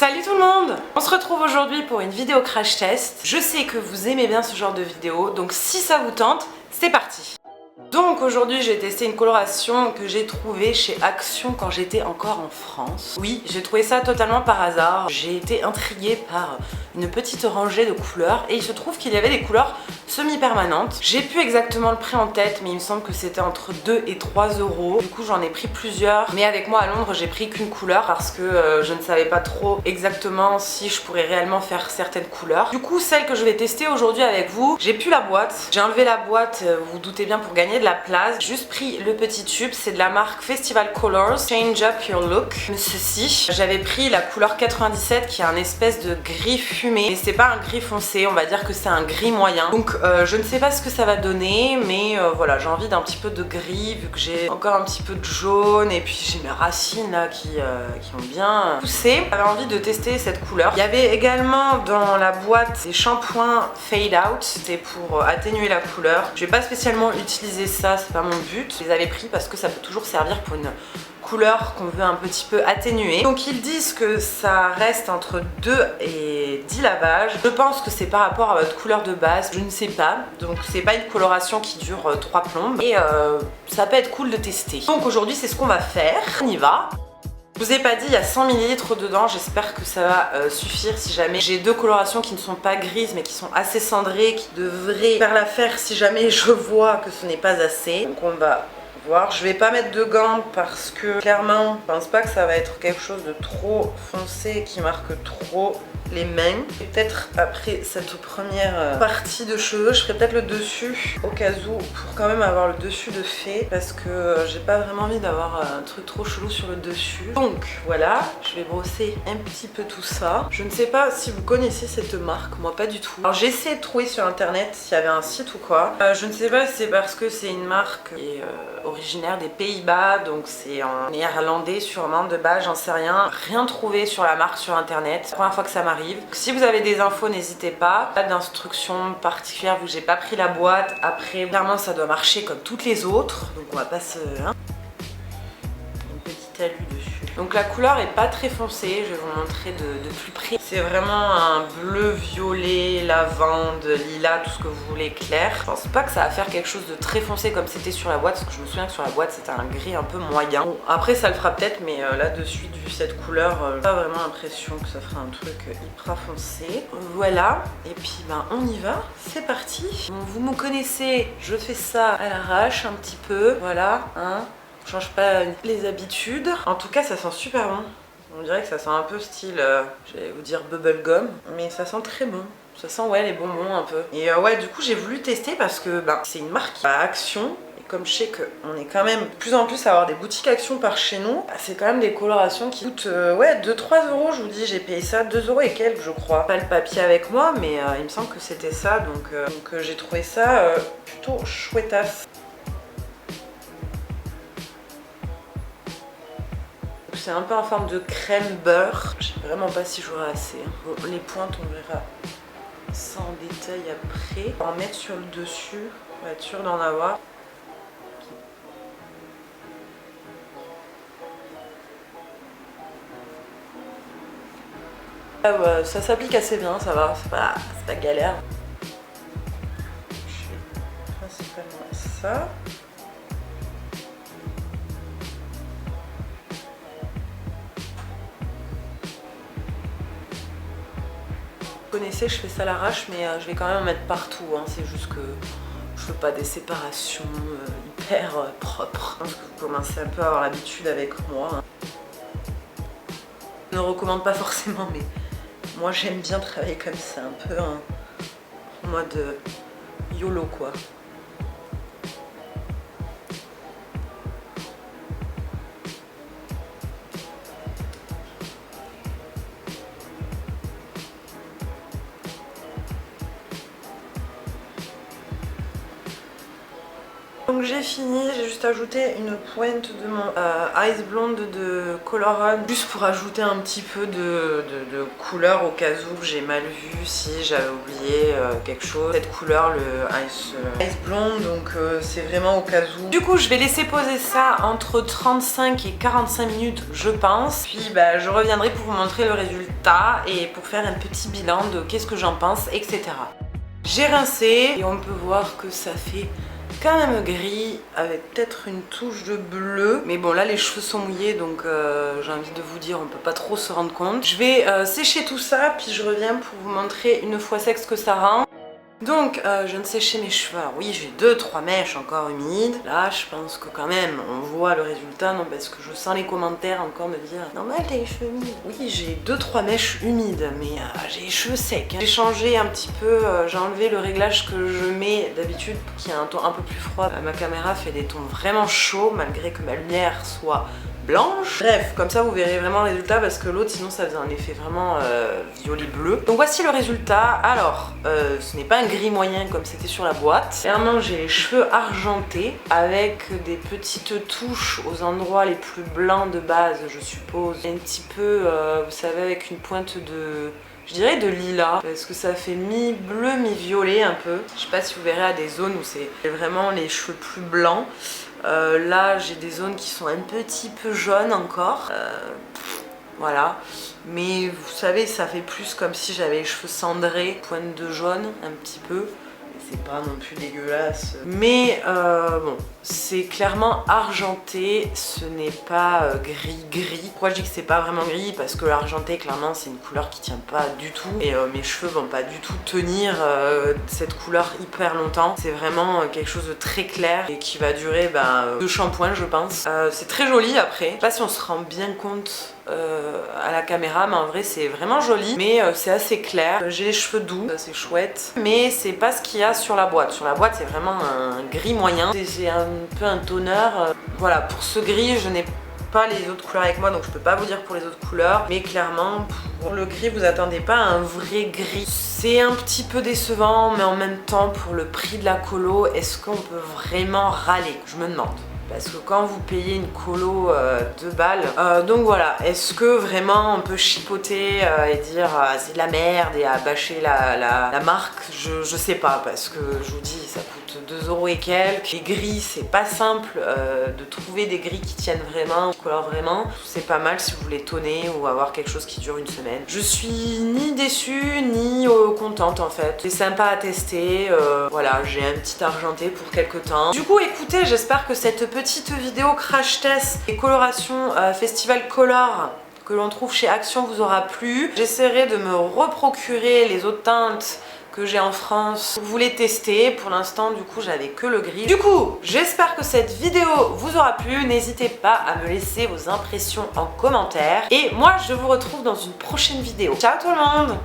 Salut tout le monde! On se retrouve aujourd'hui pour une vidéo crash test. Je sais que vous aimez bien ce genre de vidéo, donc si ça vous tente, c'est parti! Donc aujourd'hui j'ai testé une coloration que j'ai trouvée chez Action quand j'étais encore en France. Oui, j'ai trouvé ça totalement par hasard. J'ai été intriguée par une petite rangée de couleurs et il se trouve qu'il y avait des couleurs semi-permanentes. J'ai plus exactement le prix en tête mais il me semble que c'était entre 2 et 3 euros. Du coup j'en ai pris plusieurs, mais avec moi à Londres j'ai pris qu'une couleur parce que je ne savais pas trop exactement si je pourrais réellement faire certaines couleurs. Du coup celle que je vais tester aujourd'hui avec vous, j'ai plus la boîte. J'ai enlevé la boîte, vous vous doutez bien, pour gagner de la place. Juste pris le petit tube, c'est de la marque Festival Colors, Change Up Your Look. Ceci, j'avais pris la couleur 97 qui est un espèce de gris fumé, mais c'est pas un gris foncé, on va dire que c'est un gris moyen. Donc je ne sais pas ce que ça va donner, mais voilà, j'ai envie d'un petit peu de gris vu que j'ai encore un petit peu de jaune et puis j'ai mes racines là qui ont bien poussé. J'avais envie de tester cette couleur. Il y avait également dans la boîte des shampoings Fade Out, c'était pour atténuer la couleur. Je vais pas spécialement utiliser ça, c'est pas mon but. Je les avais pris parce que ça peut toujours servir pour une couleur qu'on veut un petit peu atténuer. Donc ils disent que ça reste entre 2 et 10 lavages. Je pense que c'est par rapport à votre couleur de base, je ne sais pas. Donc c'est pas une coloration qui dure 3 plombes. Et ça peut être cool de tester. Donc aujourd'hui c'est ce qu'on va faire. On y va. Je vous ai pas dit, il y a 100 ml dedans, j'espère que ça va suffire si jamais j'ai deux colorations qui ne sont pas grises mais qui sont assez cendrées, qui devraient faire l'affaire si jamais je vois que ce n'est pas assez. Donc on va voir. Je vais pas mettre de gants parce que clairement je pense pas que ça va être quelque chose de trop foncé qui marque trop les mains. Et peut-être après cette première partie de cheveux, je ferai peut-être le dessus au cas où pour quand même avoir le dessus de fait parce que j'ai pas vraiment envie d'avoir un truc trop chelou sur le dessus. Donc voilà, je vais brosser un petit peu tout ça. Je ne sais pas si vous connaissez cette marque, moi pas du tout. Alors j'ai essayé de trouver sur internet s'il y avait un site ou quoi. Je ne sais pas si c'est parce que c'est une marque qui est originaire des Pays-Bas, donc c'est en néerlandais sûrement de base, j'en sais rien. Rien trouvé sur la marque sur internet, c'est la première fois que ça m'arrive. Si vous avez des infos, n'hésitez pas. Pas d'instructions particulières vu que j'ai pas pris la boîte. Après, clairement ça doit marcher comme toutes les autres, donc on va pas se... Une petite alu dessus. Donc la couleur est pas très foncée, je vais vous montrer de plus près. C'est vraiment un bleu, violet, lavande, lilas, tout ce que vous voulez clair. Je pense pas que ça va faire quelque chose de très foncé comme c'était sur la boîte, parce que je me souviens que sur la boîte c'était un gris un peu moyen. Bon, après ça le fera peut-être, mais là-dessus, vu cette couleur, j'ai pas vraiment l'impression que ça fera un truc hyper foncé. Voilà, et puis ben on y va, c'est parti. Bon, vous me connaissez, je fais ça à l'arrache un petit peu, voilà, hein. Je change pas les habitudes. En tout cas ça sent super bon. On dirait que ça sent un peu style, j'allais vous dire bubblegum, mais ça sent très bon. Ça sent ouais les bonbons un peu. Et ouais du coup j'ai voulu tester parce que ben, c'est une marque à Action. Et comme je sais qu'on est quand même de plus en plus à avoir des boutiques Action par chez nous, bah, c'est quand même des colorations qui coûtent ouais 2-3 euros. Je vous dis, j'ai payé ça 2 euros et quelques je crois. Pas le papier avec moi mais il me semble que c'était ça. Donc j'ai trouvé ça plutôt chouettasse. C'est un peu en forme de crème beurre. Je sais vraiment pas si j'aurai assez. Bon, les pointes, on verra ça en détail après. On va en mettre sur le dessus, pour être sûr d'en avoir. Ah ouais, ça s'applique assez bien, ça va, c'est pas galère. Je fais principalement ça. Vous connaissez, je fais ça à l'arrache, mais je vais quand même en mettre partout, hein. C'est juste que je veux pas des séparations hyper propres. Je pense que vous commencez un peu à avoir l'habitude avec moi, hein. Je ne recommande pas forcément, mais moi j'aime bien travailler comme ça, un peu en mode YOLO quoi. Donc j'ai fini, j'ai juste ajouté une pointe de mon Ice Blonde de Color Run, juste pour ajouter un petit peu de couleur au cas où j'ai mal vu si j'avais oublié quelque chose. Cette couleur, le Ice Blonde, donc c'est vraiment au cas où. Du coup je vais laisser poser ça entre 35 et 45 minutes je pense. Puis bah, je reviendrai pour vous montrer le résultat et pour faire un petit bilan de qu'est-ce que j'en pense, etc. J'ai rincé et on peut voir que ça fait quand même gris avec peut-être une touche de bleu, mais bon là les cheveux sont mouillés donc j'ai envie de vous dire on peut pas trop se rendre compte. Je vais sécher tout ça puis je reviens pour vous montrer une fois sec ce que ça rend. Donc je viens de sécher mes cheveux. Alors oui, j'ai 2-3 mèches encore humides. Là je pense que quand même on voit le résultat, non, parce que je sens les commentaires encore me dire normal t'as les cheveux humides. Oui, j'ai 2-3 mèches humides mais j'ai les cheveux secs hein. J'ai changé un petit peu, j'ai enlevé le réglage que je mets d'habitude qui a un ton un peu plus froid. Ma caméra fait des tons vraiment chauds malgré que ma lumière soit blanche. Bref, comme ça vous verrez vraiment le résultat parce que l'autre sinon ça faisait un effet vraiment violet bleu. Donc voici le résultat. Alors, ce n'est pas un gris moyen comme c'était sur la boîte. Clairement j'ai les cheveux argentés avec des petites touches aux endroits les plus blancs de base je suppose. Un petit peu, vous savez, avec une pointe de... je dirais de lilas, parce que ça fait mi-bleu, mi-violet un peu. Je sais pas si vous verrez à des zones où c'est vraiment les cheveux plus blancs. Là j'ai des zones qui sont un petit peu jaunes encore, voilà, mais vous savez ça fait plus comme si j'avais les cheveux cendrés, pointe de jaune un petit peu. C'est pas non plus dégueulasse, mais bon, c'est clairement argenté, ce n'est pas gris. Pourquoi je dis que c'est pas vraiment gris? Parce que l'argenté clairement c'est une couleur qui tient pas du tout et mes cheveux vont pas du tout tenir cette couleur hyper longtemps. C'est vraiment quelque chose de très clair et qui va durer 2 shampoings je pense. C'est très joli après, je sais pas si on se rend bien compte à la caméra, mais en vrai c'est vraiment joli, mais c'est assez clair. J'ai les cheveux doux, c'est chouette, mais c'est pas ce qu'il y a sur la boîte. Sur la boîte c'est vraiment un gris moyen, c'est un peu un toneur. Voilà, pour ce gris je n'ai pas les autres couleurs avec moi donc je peux pas vous dire pour les autres couleurs, mais clairement pour le gris vous attendez pas à un vrai gris. C'est un petit peu décevant, mais en même temps pour le prix de la colo, est-ce qu'on peut vraiment râler? Je me demande. Parce que quand vous payez une colo 2 balles, donc voilà, est-ce que vraiment on peut chipoter et dire c'est de la merde et à bâcher la marque? Je sais pas, parce que je vous dis ça coûte 2 € et quelques. Les gris c'est pas simple de trouver des gris qui tiennent vraiment, qui colorent vraiment. C'est pas mal si vous voulez toner ou avoir quelque chose qui dure une semaine. Je suis ni déçue ni contente en fait. C'est sympa à tester, voilà, j'ai un petit argenté pour quelques temps. Du coup écoutez, j'espère que cette petite vidéo crash test et coloration Festival Color que l'on trouve chez Action vous aura plu. J'essaierai de me reprocurer les autres teintes que j'ai en France pour vous les tester. Pour l'instant du coup j'avais que le gris. Du coup j'espère que cette vidéo vous aura plu. N'hésitez pas à me laisser vos impressions en commentaire et moi je vous retrouve dans une prochaine vidéo. Ciao tout le monde!